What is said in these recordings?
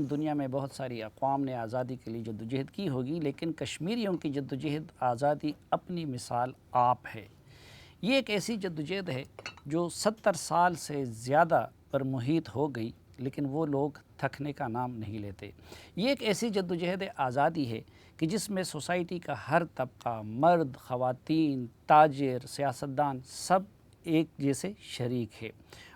دنیا میں بہت ساری اقوام نے آزادی کے لیے جدوجہد کی ہوگی، لیکن کشمیریوں کی جدوجہد آزادی اپنی مثال آپ ہے۔ یہ ایک ایسی جدوجہد ہے جو 70 سال سے زیادہ پر محیط ہو گئی، لیکن وہ لوگ تھکنے کا نام نہیں لیتے۔ یہ ایک ایسی جدوجہد آزادی ہے کہ جس میں سوسائٹی کا ہر طبقہ، مرد، خواتین، تاجر، سیاستدان سب ایک جیسے شریک ہے،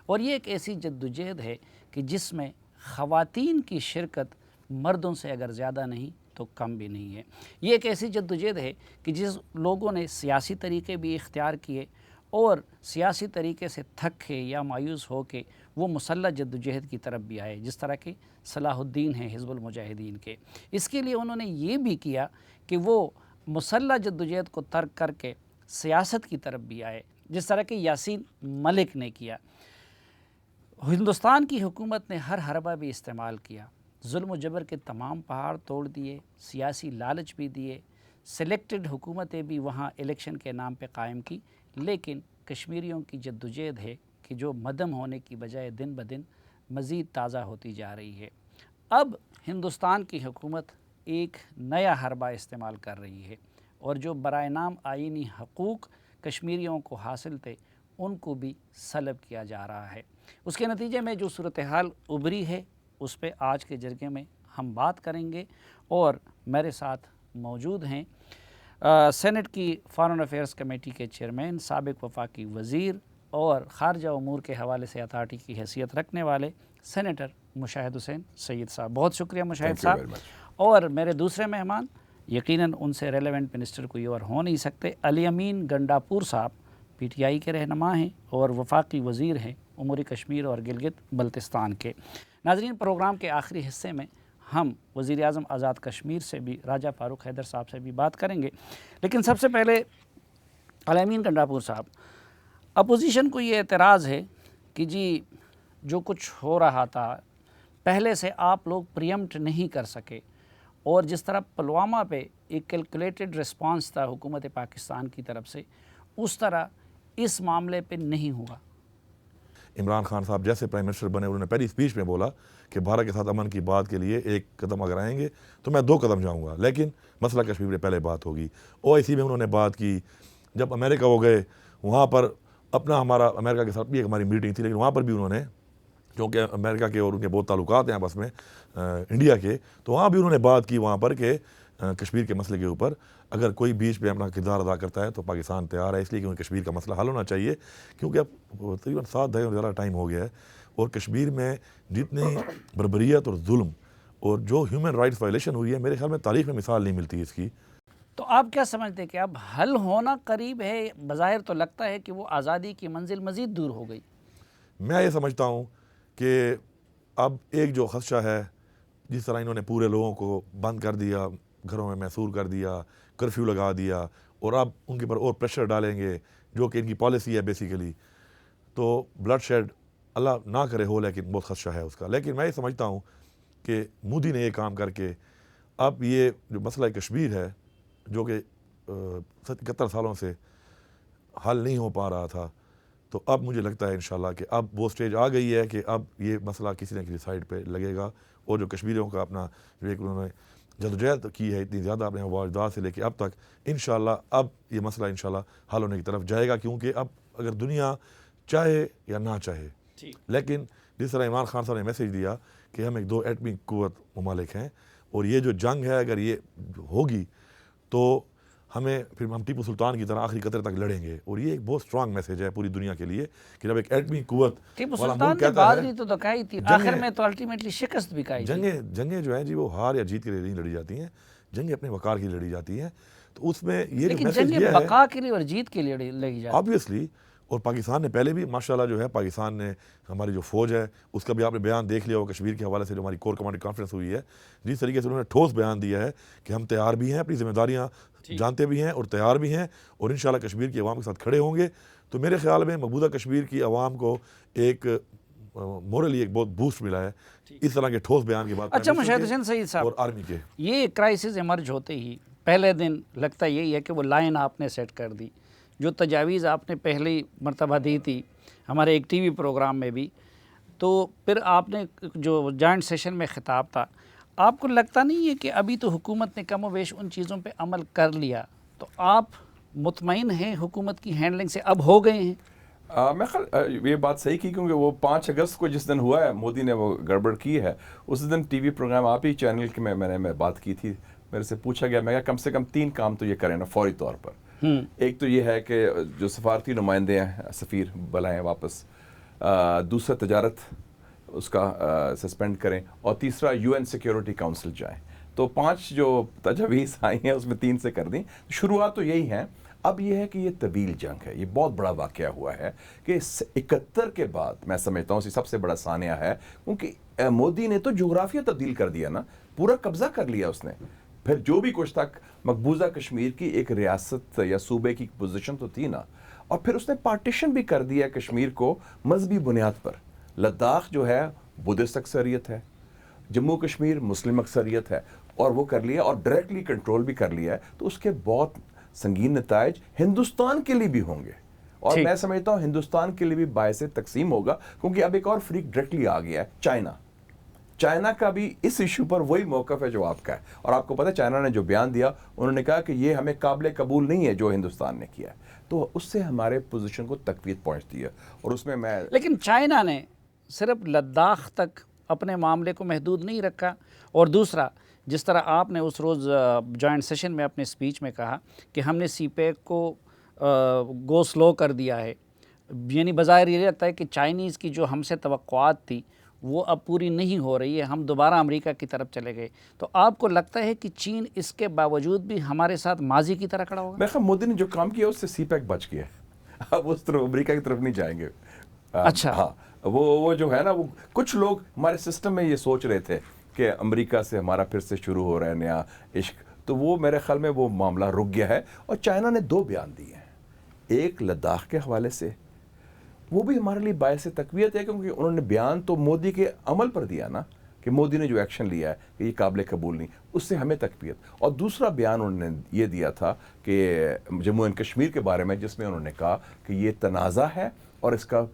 اور یہ ایک ایسی جدوجہد ہے کہ جس میں خواتین کی شرکت مردوں سے اگر زیادہ نہیں تو کم بھی نہیں ہے۔ یہ ایک ایسی جدوجہد ہے کہ جس لوگوں نے سیاسی طریقے بھی اختیار کیے اور سیاسی طریقے سے تھکے یا مایوس ہو کے وہ مسلح جدوجہد کی طرف بھی آئے، جس طرح کہ صلاح الدین ہیں حزب المجاہدین کے۔ اس کے لیے انہوں نے یہ بھی کیا کہ وہ مسلح جدوجہد کو ترک کر کے سیاست کی طرف بھی آئے، جس طرح کہ یاسین ملک نے کیا۔ ہندوستان کی حکومت نے ہر حربہ بھی استعمال کیا، ظلم و جبر کے تمام پہاڑ توڑ دیے، سیاسی لالچ بھی دیے، سلیکٹڈ حکومتیں بھی وہاں الیکشن کے نام پہ قائم کی، لیکن کشمیریوں کی جدوجہد ہے کہ جو مدھم ہونے کی بجائے دن بدن مزید تازہ ہوتی جا رہی ہے۔ اب ہندوستان کی حکومت ایک نیا حربہ استعمال کر رہی ہے، اور جو برائے نام آئینی حقوق کشمیریوں کو حاصل تھے ان کو بھی سلب کیا جا رہا ہے۔ اس کے نتیجے میں جو صورتحال ابھری ہے اس پہ آج کے جرگے میں ہم بات کریں گے، اور میرے ساتھ موجود ہیں سینٹ کی فارن افیئرز کمیٹی کے چیئرمین، سابق وفاقی وزیر اور خارجہ امور کے حوالے سے اتھارٹی کی حیثیت رکھنے والے سینیٹر مشاہد حسین سید صاحب۔ بہت شکریہ مشاہد صاحب۔ اور میرے دوسرے مہمان، یقیناً ان سے ریلیونٹ منسٹر کوئی اور ہو نہیں سکتے، علی امین گنڈاپور صاحب، پی ٹی آئی کے رہنما ہیں اور وفاقی وزیر ہیں امور کشمیر اور گلگت بلتستان کے۔ ناظرین، پروگرام کے آخری حصے میں ہم وزیر اعظم آزاد کشمیر سے بھی، راجہ فاروق حیدر صاحب سے بھی بات کریں گے، لیکن سب سے پہلے علی امین گنڈاپور صاحب، اپوزیشن کو یہ اعتراض ہے کہ جی جو کچھ ہو رہا تھا پہلے سے آپ لوگ پریمپٹ نہیں کر سکے، اور جس طرح پلوامہ پہ ایک کیلکولیٹڈ رسپانس تھا حکومت پاکستان کی طرف سے، اس طرح اس معاملے پہ نہیں ہوا۔ عمران خان صاحب جیسے پرائم منسٹر بنے انہوں نے پہلی اسپیچ میں بولا کہ بھارت کے ساتھ امن کی بات کے لیے ایک قدم اگر آئیں گے تو میں 2 قدم جاؤں گا، لیکن مسئلہ کشمیر میں پہلے بات ہوگی۔ او آئی سی میں انہوں نے بات کی، جب امریکہ وہ گئے وہاں پر اپنا ہمارا امریکہ کے ساتھ بھی ایک ہماری میٹنگ تھی، لیکن وہاں پر بھی انہوں نے، کیونکہ امریکہ کے اور ان کے بہت تعلقات ہیں آپس میں انڈیا کے، تو وہاں بھی انہوں نے بات کی وہاں پر کہ کشمیر کے مسئلے کے اوپر اگر کوئی بیچ پہ اپنا کردار ادا کرتا ہے تو پاکستان تیار ہے، اس لیے کہ کشمیر کا مسئلہ حل ہونا چاہیے، کیونکہ اب تقریباً 7 دہائیوں سے زیادہ ٹائم ہو گیا ہے، اور کشمیر میں جتنی بربریت اور ظلم اور جو ہیومن رائٹس وائلیشن ہوئی ہے، میرے خیال میں تاریخ میں مثال نہیں ملتی اس کی۔ تو آپ کیا سمجھتے ہیں کہ اب حل ہونا قریب ہے؟ بظاہر تو لگتا ہے کہ وہ آزادی کی منزل مزید دور ہو گئی۔ میں یہ سمجھتا ہوں کہ اب ایک جو خدشہ ہے، جس طرح انہوں نے پورے لوگوں کو بند کر دیا، گھروں میں محصور کر دیا، کرفیو لگا دیا، اور اب ان کے اوپر اور پریشر ڈالیں گے جو کہ ان کی پالیسی ہے بیسیکلی، تو بلڈ شیڈ اللہ نہ کرے ہو، لیکن بہت خدشہ ہے اس کا۔ لیکن میں یہ سمجھتا ہوں کہ مودی نے یہ کام کر کے اب یہ جو مسئلہ کشمیر ہے جو کہ 71 سالوں سے حل نہیں ہو پا رہا تھا، تو اب مجھے لگتا ہے انشاءاللہ کہ اب وہ سٹیج آ گئی ہے کہ اب یہ مسئلہ کسی نہ کسی سائڈ پہ لگے گا، اور جو کشمیریوں کا اپنا جو ایک انہوں نے جدوجہد کی ہے اتنی زیادہ اپنے واجداد سے لے کے اب تک، انشاءاللہ اب یہ مسئلہ انشاءاللہ حل ہونے کی طرف جائے گا، کیونکہ اب اگر دنیا چاہے یا نہ چاہے، لیکن جس طرح عمران خان صاحب نے میسیج دیا کہ ہم ایک 2 ایٹمی قوت ممالک ہیں، اور یہ جو جنگ ہے اگر یہ ہوگی تو ہمیں پھر ہم ٹیپو سلطان کی طرح آخری قطرے تک لڑیں گے، اور یہ ایک بہت سٹرانگ میسیج ہے پوری دنیا کے لیے کہ جب ایک ایٹمی قوت ٹیپو والا سلطان ملک نے کہتا ہے، بازری تو دکھائی تھی، آخر میں تو الٹیمیٹلی شکست بھی کھائی تھی۔ جنگیں جو ہیں جی وہ ہار یا جیت کے لیے نہیں لڑی جاتی ہیں، جنگیں اپنے وقار کی لڑی جاتی ہیں، تو اس میں یہ جو لیکن میسیج جنگ یہ ہے بقا کے لیے اور جیت کے لیے لڑی جاتی آبویسلی، اور پاکستان نے پہلے بھی ماشاءاللہ جو ہے پاکستان نے ہماری جو فوج ہے اس کا بھی آپ نے بیان دیکھ لیا ہو کشمیر کے حوالے سے، جو ہماری کور کمانڈر کانفرنس ہوئی ہے، جس طریقے سے انہوں نے ٹھوس بیان دیا ہے کہ ہم تیار بھی ہیں، اپنی ذمہ داریاں جانتے بھی ہیں اور تیار بھی ہیں، اور انشاءاللہ کشمیر کی عوام کے ساتھ کھڑے ہوں گے۔ تو میرے خیال میں مقبوضہ کشمیر کی عوام کو ایک مورلی ایک بہت بوسٹ ملا ہے اس طرح کے ٹھوس بیان کے بعد۔ اچھا مشاہد حسین سید صاحب، اور آرمی کے یہ کرائسس ایمرج ہوتے ہی پہلے دن لگتا یہی ہے کہ وہ لائن آپ نے سیٹ کر دی، جو تجاویز آپ نے پہلی مرتبہ دی تھی ہمارے ایک ٹی وی پروگرام میں بھی، تو پھر آپ نے جو جوائنٹ سیشن میں خطاب تھا، آپ کو لگتا نہیں ہے کہ ابھی تو حکومت نے کم و بیش ان چیزوں پہ عمل کر لیا، تو آپ مطمئن ہیں حکومت کی ہینڈلنگ سے، اب ہو گئے ہیں؟ میں خیال یہ بات صحیح کی، کیونکہ وہ 5 اگست کو جس دن ہوا ہے مودی نے وہ گڑبڑ کی ہے، اس دن ٹی وی پروگرام آپ ہی چینل کے میں نے بات کی تھی، میرے سے پوچھا گیا، میں کہا کم سے کم 3 کام تو یہ کریں نا فوری طور پر۔ ایک تو یہ ہے کہ جو سفارتی نمائندے ہیں سفیر بلائیں واپس، دوسرا تجارت اس کا سسپینڈ کریں، اور تیسرا UN سیکیورٹی کاؤنسل جائیں۔ تو 5 جو تجاویز آئی ہیں اس میں 3 سے کر دیں، شروعات تو یہی ہیں۔ اب یہ ہے کہ یہ طویل جنگ ہے، یہ بہت بڑا واقعہ ہوا ہے کہ 71 کے بعد میں سمجھتا ہوں یہ سب سے بڑا سانیہ ہے، کیونکہ مودی نے تو جغرافیہ تبدیل کر دیا نا، پورا قبضہ کر لیا اس نے۔ پھر جو بھی کچھ تک مقبوضہ کشمیر کی ایک ریاست یا صوبے کی پوزیشن تو تھی نا، اور پھر اس نے پارٹیشن بھی کر دیا کشمیر کو مذہبی بنیاد پر۔ لداخ جو ہے بدھسٹ اکثریت ہے، جموں کشمیر مسلم اکثریت ہے، اور وہ کر لیا اور ڈائریکٹلی کنٹرول بھی کر لیا ہے، تو اس کے بہت سنگین نتائج ہندوستان کے لیے بھی ہوں گے، اور میں سمجھتا ہوں ہندوستان کے لیے بھی باعث تقسیم ہوگا، کیونکہ اب ایک اور فریق ڈائریکٹلی آ گیا ہے، چائنا کا بھی اس ایشو پر وہی موقف ہے جو آپ کا ہے، اور آپ کو پتہ ہے چائنا نے جو بیان دیا، انہوں نے کہا کہ یہ ہمیں قابل قبول نہیں ہے جو ہندوستان نے کیا ہے، تو اس سے ہمارے پوزیشن کو تقویت پہنچتی ہے، اور اس میں لیکن چائنا نے صرف لداخ تک اپنے معاملے کو محدود نہیں رکھا، اور دوسرا جس طرح آپ نے اس روز جوائنٹ سیشن میں اپنے سپیچ میں کہا کہ ہم نے سی پیک کو گو سلو کر دیا ہے، یعنی بظاہر یہ لگتا ہے کہ چائنیز کی جو ہم سے توقعات تھی وہ اب پوری نہیں ہو رہی ہے، ہم دوبارہ امریکہ کی طرف چلے گئے، تو آپ کو لگتا ہے کہ چین اس کے باوجود بھی ہمارے ساتھ ماضی کی طرح کھڑا ہوگا؟ میں خیال مودی نے جو کام کیا اس سے سی پیک بچ گیا ہے، اب اس طرف امریکہ کی طرف نہیں جائیں گے۔ اچھا، ہاں، وہ جو ہے نا، وہ کچھ لوگ ہمارے سسٹم میں یہ سوچ رہے تھے کہ امریکہ سے ہمارا پھر سے شروع ہو رہا ہے نیا عشق، تو وہ میرے خیال میں وہ معاملہ رک گیا ہے، اور چائنا نے 2 بیان دیے ہیں، ایک لداخ کے حوالے سے، وہ بھی ہمارے لیے باعث تقویت ہے، کیونکہ انہوں نے بیان تو مودی کے عمل پر دیا نا، کہ مودی نے جو ایکشن لیا ہے کہ یہ قابل قبول نہیں، اس سے ہمیں تقویت، اور دوسرا بیان انہوں نے یہ دیا تھا کہ جموں اینڈ کشمیر کے بارے میں، جس میں انہوں نے کہا کہ یہ تنازع ہے اور اس کا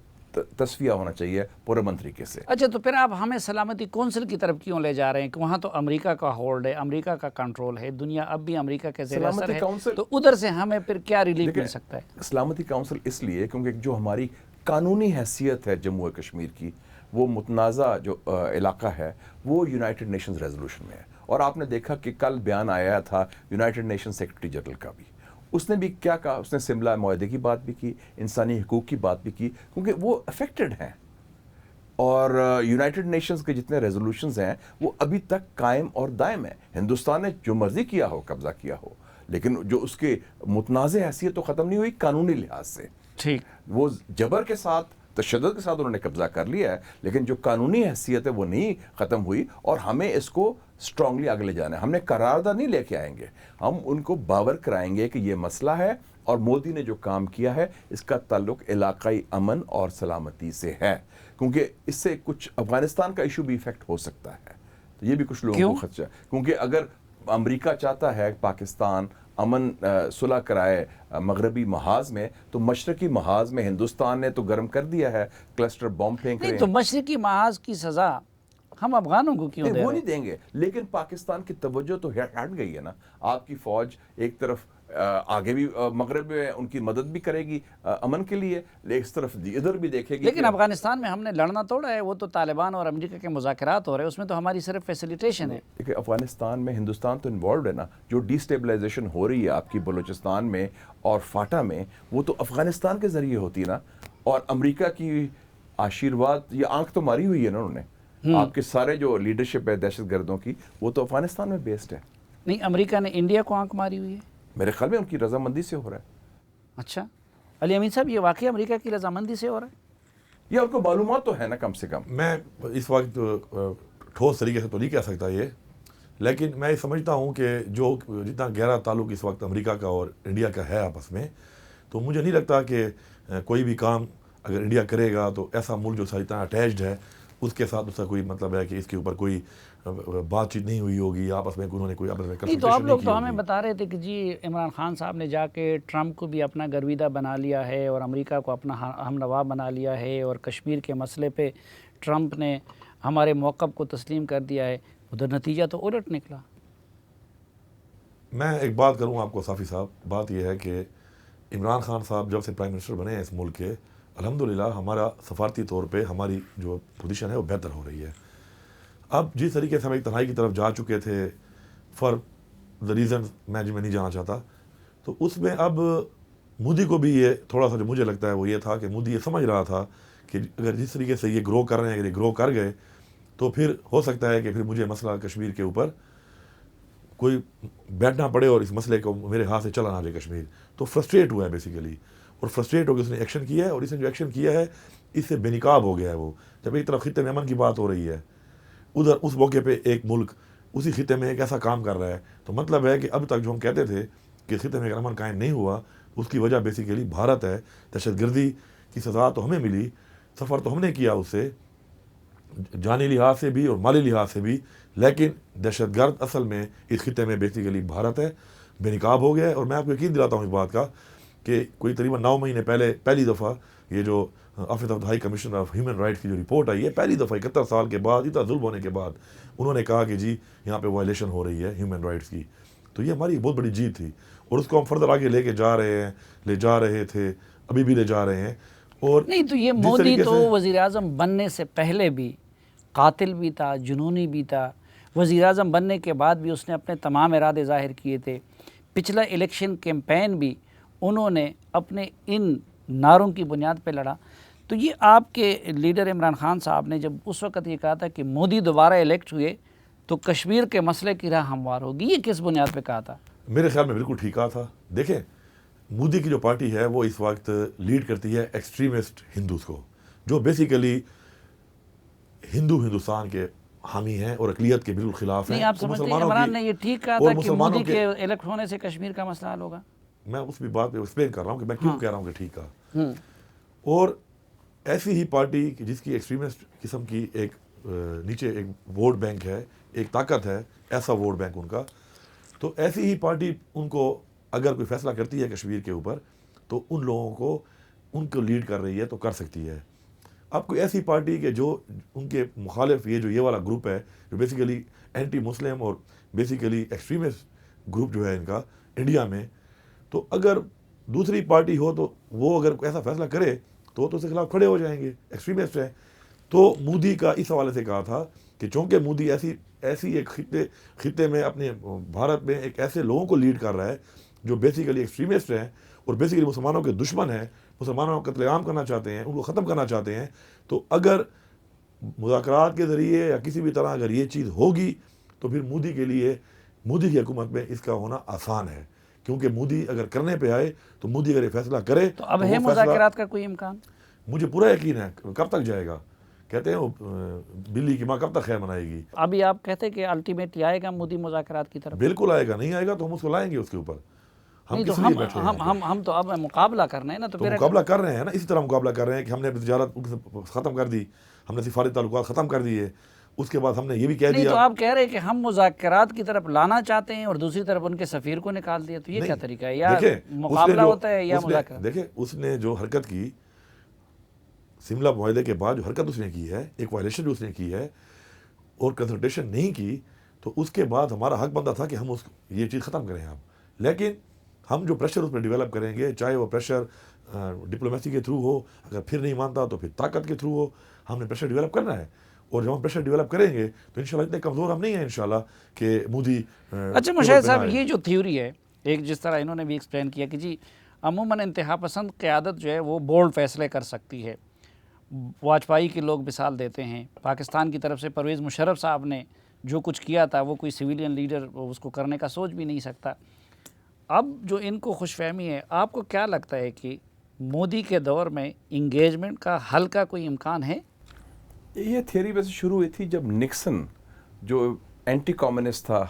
تصفیہ ہونا چاہیے پرامن طریقے سے۔ اچھا، تو پھر آپ ہمیں سلامتی کونسل کی طرف کیوں لے جا رہے ہیں کہ وہاں تو امریکہ کا ہولڈ ہے، امریکہ کا کنٹرول ہے، دنیا اب بھی امریکہ کے زیر اثر ہے، تو ادھر سے ہمیں پھر کیا ریلیف مل سکتا ہے؟ سلامتی کونسل اس لیے کیونکہ جو ہماری قانونی حیثیت ہے جموں و کشمیر کی، وہ متنازع جو علاقہ ہے وہ یونائٹڈ نیشنز ریزولوشن میں ہے، اور آپ نے دیکھا کہ کل بیان آیا تھا یونائٹڈ نیشنز سیکرٹری جنرل کا بھی، اس نے بھی کیا کہا، اس نے سملہ معاہدے کی بات بھی کی، انسانی حقوق کی بات بھی کی، کیونکہ وہ افیکٹڈ ہیں، اور یونائٹڈ نیشنز کے جتنے ریزولوشنز ہیں وہ ابھی تک قائم اور دائم ہیں، ہندوستان نے جو مرضی کیا ہو، قبضہ کیا ہو، لیکن جو اس کے متنازع حیثیت تو ختم نہیں ہوئی قانونی لحاظ سے، ٹھیک، وہ جبر کے ساتھ تشدد کے ساتھ انہوں نے قبضہ کر لیا ہے، لیکن جو قانونی حیثیت ہے وہ نہیں ختم ہوئی، اور ہمیں اس کو اسٹرانگلی آگے لے جانا ہے، ہم نے قرارداد نہیں لے کے آئیں گے، ہم ان کو باور کرائیں گے کہ یہ مسئلہ ہے، اور مودی نے جو کام کیا ہے اس کا تعلق علاقائی امن اور سلامتی سے ہے، کیونکہ اس سے کچھ افغانستان کا ایشو بھی ایفیکٹ ہو سکتا ہے، تو یہ بھی کچھ لوگوں کو خدشہ ہے، کیونکہ اگر امریکہ چاہتا ہے پاکستان امن صلح کرائے مغربی محاذ میں، تو مشرقی محاذ میں ہندوستان نے تو گرم کر دیا ہے، کلسٹر بم پھینک رہے ہیں، نہیں تو مشرقی محاذ کی سزا ہم افغانوں کو کیوں دے رہے ہیں؟ وہ نہیں دیں گے، لیکن پاکستان کی توجہ تو ہٹ گئی ہے نا، آپ کی فوج ایک طرف آگے بھی مغرب میں ان کی مدد بھی کرے گی امن کے لیے، اس طرف ادھر بھی دیکھے گی، لیکن افغانستان میں ہم نے لڑنا توڑا ہے، وہ تو طالبان اور امریکہ کے مذاکرات ہو رہے ہیں، اس میں تو ہماری صرف فیسیلیٹیشن ہے۔ کہ افغانستان میں ہندوستان تو انوالوڈ ہے نا، جو ڈی سٹیبلائزیشن ہو رہی ہے آپ کی بلوچستان میں اور فاٹا میں، وہ تو افغانستان کے ذریعے ہوتی نا، اور امریکہ کی آشیرواد یہ آنکھ تو ماری ہوئی ہے نا انہوں نے، آپ کے سارے جو لیڈرشپ ہے دہشت گردوں کی وہ تو افغانستان میں بیسڈ ہے۔ نہیں، امریکہ نے انڈیا کو آنکھ ماری ہوئی ہے؟ میرے خیال میں ان کی رضامندی سے ہو رہا ہے۔ اچھا، علی امین صاحب، یہ واقعی امریکہ کی رضامندی سے ہو رہا ہے؟ یہ ان کو معلومات تو ہے نا کم سے کم۔ میں اس وقت ٹھوس طریقے سے تو نہیں کہہ سکتا یہ، لیکن میں سمجھتا ہوں کہ جو جتنا گہرا تعلق اس وقت امریکہ کا اور انڈیا کا ہے آپس میں، تو مجھے نہیں لگتا کہ کوئی بھی کام اگر انڈیا کرے گا تو ایسا ملک جو اتنا اٹیچڈ ہے اس کے ساتھ اس کا کوئی مطلب ہے کہ اس کے اوپر کوئی بات چیت نہیں ہوئی ہوگی، آپس میں انہوں نے کوئی آپس میں نہیں، تو آپ لوگ تو ہمیں بتا رہے تھے کہ جی عمران خان صاحب نے جا کے ٹرمپ کو بھی اپنا گرویدہ بنا لیا ہے اور امریکہ کو اپنا ہم نوا بنا لیا ہے، اور کشمیر کے مسئلے پہ ٹرمپ نے ہمارے موقف کو تسلیم کر دیا ہے، ادھر نتیجہ تو الٹ نکلا۔ میں ایک بات کروں آپ کو صافی صاحب، بات یہ ہے کہ عمران خان صاحب جب سے پرائم منسٹر بنے ہیں اس ملک کے، الحمدللہ ہمارا سفارتی طور پہ ہماری جو پوزیشن ہے وہ بہتر ہو رہی ہے۔ اب جس طریقے سے ہم ایک تنہائی کی طرف جا چکے تھے فار دا ریزن میں نہیں جانا چاہتا، تو اس میں اب مودی کو بھی یہ تھوڑا سا جو مجھے لگتا ہے وہ یہ تھا کہ مودی یہ سمجھ رہا تھا کہ اگر جس طریقے سے یہ گرو کر رہے ہیں، اگر یہ گرو کر گئے تو پھر ہو سکتا ہے کہ پھر مجھے مسئلہ کشمیر کے اوپر کوئی بیٹھنا پڑے اور اس مسئلے کو میرے ہاتھ سے چلا نہ جائے کشمیر۔ تو فرسٹریٹ ہوا ہے بیسیکلی، اور فرسٹریٹ ہو کے اس نے ایکشن کیا ہے، اور اس نے جو ایکشن کیا ہے اس سے بے نقاب ہو گیا ہے وہ۔ جب ایک طرف خطے میں امن کی بات ہو رہی ہے، ادھر اس موقع پہ ایک ملک اسی خطے میں ایک ایسا کام کر رہا ہے، تو مطلب ہے کہ اب تک جو ہم کہتے تھے کہ خطے میں امن قائم نہیں ہوا، اس کی وجہ بیسیکلی بھارت ہے۔ دہشت گردی کی سزا تو ہمیں ملی، سفر تو ہم نے کیا اس سے جانی لحاظ سے بھی اور مالی لحاظ سے بھی، لیکن دہشت گرد اصل میں اس خطے میں بیسیکلی بھارت ہے، بے نقاب ہو گیا ہے۔ اور میں آپ کو یقین دلاتا ہوں اس بات کا کہ کوئی تقریباً 9 مہینے پہلے پہلی دفعہ یہ جو office of the high commissioner of human rights کی جو رپورٹ آئی ہے، پہلی دفعہ 71 سال کے بعد اتنا ظلم ہونے کے بعد انہوں نے کہا کہ جی یہاں پہ وائلیشن ہو رہی ہے ہیومن رائٹس کی۔ تو یہ ہماری بہت بڑی جیت تھی، اور اس کو ہم فردر آگے لے کے جا رہے ہیں، لے جا رہے تھے، ابھی بھی لے جا رہے ہیں۔ اور نہیں تو یہ مودی تو وزیر اعظم بننے سے پہلے بھی قاتل بھی تھا، جنونی بھی تھا، وزیر اعظم بننے کے بعد بھی اس نے اپنے تمام ارادے ظاہر کیے تھے۔ پچھلا الیکشن کیمپین بھی انہوں نے اپنے ان نعروں کی بنیاد پہ لڑا۔ تو یہ آپ کے لیڈر عمران خان صاحب نے جب اس وقت یہ کہا تھا کہ مودی دوبارہ الیکٹ ہوئے تو کشمیر کے مسئلے کی راہ ہموار ہوگی، یہ کس بنیاد پہ کہا تھا؟ میرے خیال میں بالکل ٹھیک کہا تھا۔ دیکھیں مودی کی جو پارٹی ہے وہ اس وقت لیڈ کرتی ہے ایکسٹریمسٹ ہندوز کو، جو بیسیکلی ہندوستان کے حامی ہیں اور اقلیت کے بالکل خلاف ہیں۔ نہیں، آپ سمجھتے ہیں عمران نے یہ ٹھیک کہا تھا کہ مودی کے الیکٹ ہونے سے کشمیر کا مسئلہ حل ہوگا؟ میں اس بھی بات پہ ایکسپلین کر رہا ہوں کہ میں کیوں کہہ رہا ہوں کہ ٹھیک کہا۔ اور ایسی ہی پارٹی جس کی ایکسٹریمسٹ قسم کی ایک نیچے ایک ووٹ بینک ہے، ایک طاقت ہے، ایسا ووٹ بینک ان کا، تو ایسی ہی پارٹی ان کو اگر کوئی فیصلہ کرتی ہے کشمیر کے اوپر تو ان لوگوں کو ان کو لیڈ کر رہی ہے تو کر سکتی ہے۔ اب کوئی ایسی پارٹی کہ جو ان کے مخالف یہ والا گروپ ہے جو بیسیکلی اینٹی مسلم اور بیسیکلی ایکسٹریمسٹ گروپ جو ہے ان کا انڈیا میں، تو اگر دوسری پارٹی ہو تو وہ اگر کوئی ایسا فیصلہ کرے تو اس کے خلاف کھڑے ہو جائیں گے، ایکسٹریمسٹ ہے۔ تو مودی کا اس حوالے سے کہا تھا کہ چونکہ مودی ایسی ایک خطے میں اپنے بھارت میں ایک ایسے لوگوں کو لیڈ کر رہا ہے جو بیسیکلی ایکسٹریمسٹ ہیں اور بیسیکلی مسلمانوں کے دشمن ہیں، مسلمانوں کا قتل عام کرنا چاہتے ہیں، ان کو ختم کرنا چاہتے ہیں، تو اگر مذاکرات کے ذریعے یا کسی بھی طرح اگر یہ چیز ہوگی تو پھر مودی کے لیے، مودی کی حکومت میں اس کا ہونا آسان ہے، کیونکہ مودی اگر کرنے پہ آئے تو مودی اگر یہ فیصلہ کرے تو اب ہے مذاکرات کا کوئی امکان؟ مجھے پورا یقین ہے۔ کب تک جائے گا؟ کہتے ہیں وہ بلی کی ماں کب تک خیر منائے گی۔ ابھی آپ کہتے ہیں کہ الٹیمیٹلی آئے گا مودی مذاکرات کی طرف؟ بالکل آئے گا، نہیں آئے گا تو ہم اس کو لائیں گے اس کے اوپر۔ ہم کس لیے بیٹھے ہیں؟ ہم تو اب مقابلہ کرنا ہے نا، تو مقابلہ کر رہے ہیں نا، اسی طرح مقابلہ کر رہے ہیں کہ ہم نے تجارت ختم کر دی، ہم نے سفارتی تعلقات ختم کر دیے، اس کے بعد ہم نے یہ بھی کہہ نہیں دیا۔ تو آپ کہہ رہے ہیں کہ ہم مذاکرات کی طرف لانا چاہتے ہیں اور دوسری طرف ان کے سفیر کو نکال دیا، تو یہ کیا طریقہ ہے؟ یا مقابلہ ہوتا ہے یا مذاکرات؟ دیکھیں اس نے جو حرکت کی سملہ معاہدے کے بعد، جو حرکت اس نے کی ہے، ایک وائلیشن جو اس نے کی ہے اور کنسلٹیشن نہیں کی، تو اس کے بعد ہمارا حق بنتا تھا کہ ہم یہ چیز ختم کریں ہم۔ لیکن ہم جو پریشر اس پہ ڈیولپ کریں گے، چاہے وہ پریشر ڈپلومیسی کے تھرو ہو، اگر پھر نہیں مانتا تو پھر طاقت کے تھرو ہو، ہم نے پریشر ڈیولپ کرنا ہے، اور جب ہم پریشر ڈیولپ کریں گے تو انشاءاللہ اتنے کمزور ہم نہیں ہیں انشاءاللہ کہ مودی۔ اچھا مشاہد صاحب، یہ جو تھیوری ہے، ایک جس طرح انہوں نے بھی ایکسپلین کیا کہ جی عموماً انتہا پسند قیادت جو ہے وہ بولڈ فیصلے کر سکتی ہے، واجپائی کے لوگ مثال دیتے ہیں، پاکستان کی طرف سے پرویز مشرف صاحب نے جو کچھ کیا تھا وہ کوئی سویلین لیڈر اس کو کرنے کا سوچ بھی نہیں سکتا۔ اب جو ان کو خوش فہمی ہے، آپ کو کیا لگتا ہے کہ مودی کے دور میں انگیجمنٹ کا حل کا کوئی امکان ہے؟ یہ تھیوری ویسے شروع ہوئی تھی جب نکسن جو اینٹی کمیونسٹ تھا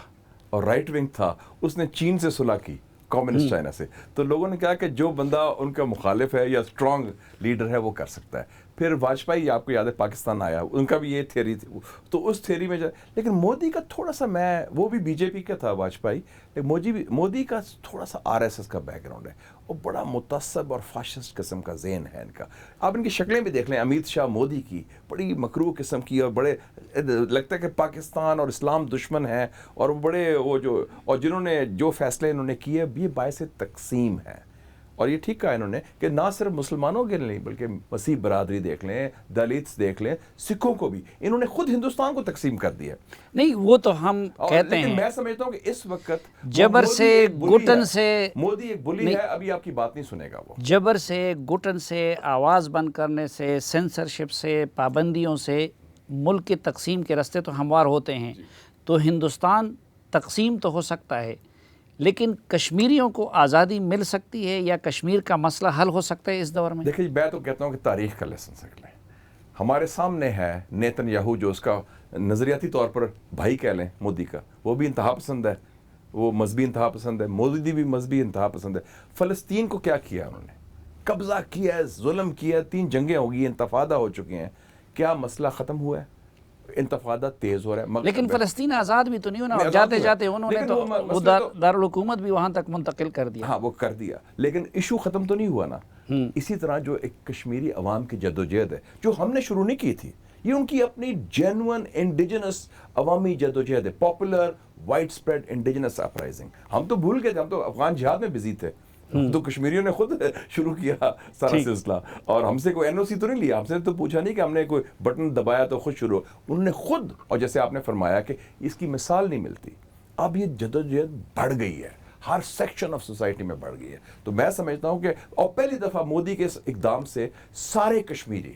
اور رائٹ ونگ تھا، اس نے چین سے صلح کی، کمیونسٹ چائنا سے، تو لوگوں نے کہا کہ جو بندہ ان کا مخالف ہے یا اسٹرانگ لیڈر ہے وہ کر سکتا ہے۔ پھر واجپئی آپ کو یاد ہے پاکستان آیا, ان کا بھی یہ تھیوری تھی, تو اس تھیوری میں لیکن مودی کا تھوڑا سا, میں وہ بھی بی جے پی کا تھا واجپئی, لیکن مودی کا تھوڑا سا آر ایس ایس کا بیک گراؤنڈ ہے, اور بڑا متعصب اور فاشسٹ قسم کا ذہن ہے ان کا. آپ ان کی شکلیں بھی دیکھ لیں, امیت شاہ مودی کی بڑی مکروہ قسم کی, اور بڑے لگتا ہے کہ پاکستان اور اسلام دشمن ہے, اور بڑے وہ جو, اور جنہوں نے جو فیصلے انہوں نے کیے یہ باعث تقسیم ہے. اور یہ ٹھیک کہا انہوں نے کہ نہ صرف مسلمانوں کے نہیں بلکہ مسیح برادری دیکھ لیں, دلتس دیکھ لیں, سکھوں کو بھی انہوں نے خود ہندوستان کو تقسیم کر دیا. نہیں وہ تو ہم کہتے لیکن ہیں میں سمجھتا ہوں کہ اس وقت جبر سے گھٹن سے, مودی ایک بلی ہے, ابھی آپ کی بات نہیں سنے گا وہ. جبر سے, گھٹن سے, آواز بند کرنے سے, سینسرشپ سے, پابندیوں سے ملک کی تقسیم کے راستے تو ہموار ہوتے ہیں. تو ہندوستان تقسیم تو ہو سکتا ہے, لیکن کشمیریوں کو آزادی مل سکتی ہے یا کشمیر کا مسئلہ حل ہو سکتا ہے اس دور میں؟ دیکھیے میں تو کہتا ہوں کہ تاریخ کا لیسن سیکھ لیں. ہمارے سامنے ہے نیتن یاہو, جو اس کا نظریاتی طور پر بھائی کہہ لیں مودی کا, وہ بھی انتہا پسند ہے, وہ مذہبی انتہا پسند ہے, مودی بھی مذہبی انتہا پسند ہے. فلسطین کو کیا کیا انہوں نے؟ قبضہ کیا ہے, ظلم کیا ہے, 3 جنگیں ہو گئی, انتفاضہ ہو چکے ہیں. کیا مسئلہ ختم ہوا ہے؟ انتفاضہ تیز ہو رہا ہے. لیکن فلسطین آزاد بھی تو نہیں ہونا, جاتے جاتے انہوں نے تو دارالحکومت بھی وہاں تک منتقل کر دیا. ہاں وہ کر دیا, لیکن ایشو ختم تو نہیں ہوا نا. اسی طرح جو ایک کشمیری عوام کی جدوجہد ہے جو ہم نے شروع نہیں کی تھی, یہ ان کی اپنی جینوئن انڈیجنس عوامی جدوجہد ہے, popular widespread indigenous uprising. ہم تو بھول گئے تھے, ہم تو افغان جہاد میں بزی تھے, تو کشمیریوں نے خود شروع کیا سارا سلسلہ, اور ہم سے کوئی این او سی تو نہیں لیا, ہم سے تو پوچھا نہیں کہ ہم نے کوئی بٹن دبایا تو خود شروع, انہوں نے خود. اور جیسے آپ نے فرمایا کہ اس کی مثال نہیں ملتی, اب یہ جدوجہد بڑھ گئی ہے, ہر سیکشن آف سوسائٹی میں بڑھ گئی ہے. تو میں سمجھتا ہوں کہ, اور پہلی دفعہ مودی کے اس اقدام سے سارے کشمیری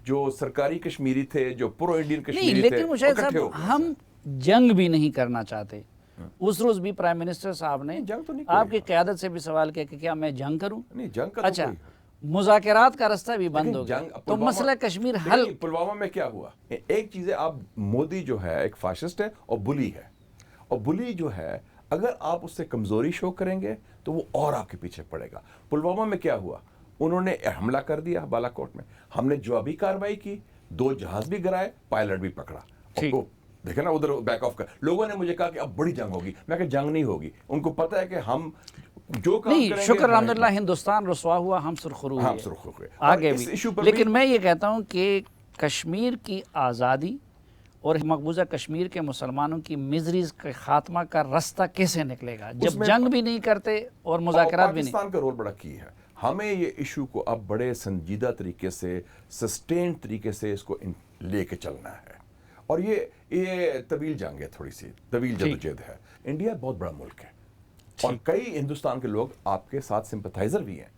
جو سرکاری کشمیری تھے, جو پرو انڈین کشمیری تھے, لیکن مشاہد صاحب ہم جنگ بھی نہیں کرنا چاہتے. اس روز بھی پرائم منسٹر صاحب نے آپ کی قیادت سے بھی سوال کیا کہ کیا میں جنگ کروں؟ نہیں, جنگ کا اچھا, مذاکرات کا راستہ بھی بند ہو گیا, تو مسئلہ کشمیر حل. پلوامہ میں کیا ہوا؟ ایک چیز ہے, آپ مودی جو ہے ایک فاشسٹ ہے اور بلی ہے, اور بلی جو ہے اگر آپ اس سے کمزوری شو کریں گے تو وہ اور آپ کے پیچھے پڑے گا. پلوامہ میں کیا ہوا؟ انہوں نے حملہ کر دیا بالا کوٹ میں, ہم نے جوابی کارروائی کی, 2 جہاز بھی گرائے, پائلٹ بھی پکڑا. دیکھیں نا ادھر بیک آف کر. لوگوں نے مجھے کہا کہ اب بڑی جنگ ہوگی, میں کہ جنگ نہیں ہوگی. ان کو پتہ ہے کہ ہم جو کام کریں گے, شکر الحمدللہ ہندوستان رسوا ہوا, ہم سرخرو ہوئے آگے بھی. لیکن میں یہ کہتا ہوں کہ کشمیر کی آزادی اور مقبوضہ کشمیر کے مسلمانوں کی مزریز کے خاتمہ کا راستہ کیسے نکلے گا جب جنگ بھی نہیں کرتے اور مذاکرات بھی نہیں؟ پاکستان کا رول بڑا کی ہے. ہمیں یہ ایشو کو اب بڑے سنجیدہ طریقے سے, سسٹینڈ طریقے سے اس کو لے کے چلنا ہے. اور یہ طویل جنگ ہے, تھوڑی سی طویل جدوجہد ہے. انڈیا بہت بڑا ملک ہے, اور کئی ہندوستان کے لوگ آپ کے ساتھ سمپتھائزر بھی ہیں.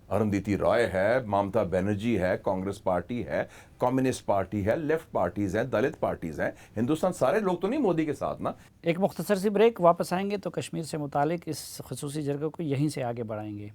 ارندھتی رائے ہے, ممتا بینرجی ہے, کانگریس پارٹی ہے, کمیونسٹ پارٹی ہے, لیفٹ پارٹیز ہیں, دلت پارٹیز ہیں. ہندوستان سارے لوگ تو نہیں مودی کے ساتھ نا. ایک مختصر سی بریک, واپس آئیں گے تو کشمیر سے متعلق اس خصوصی جرگے کو یہیں سے آگے بڑھائیں گے.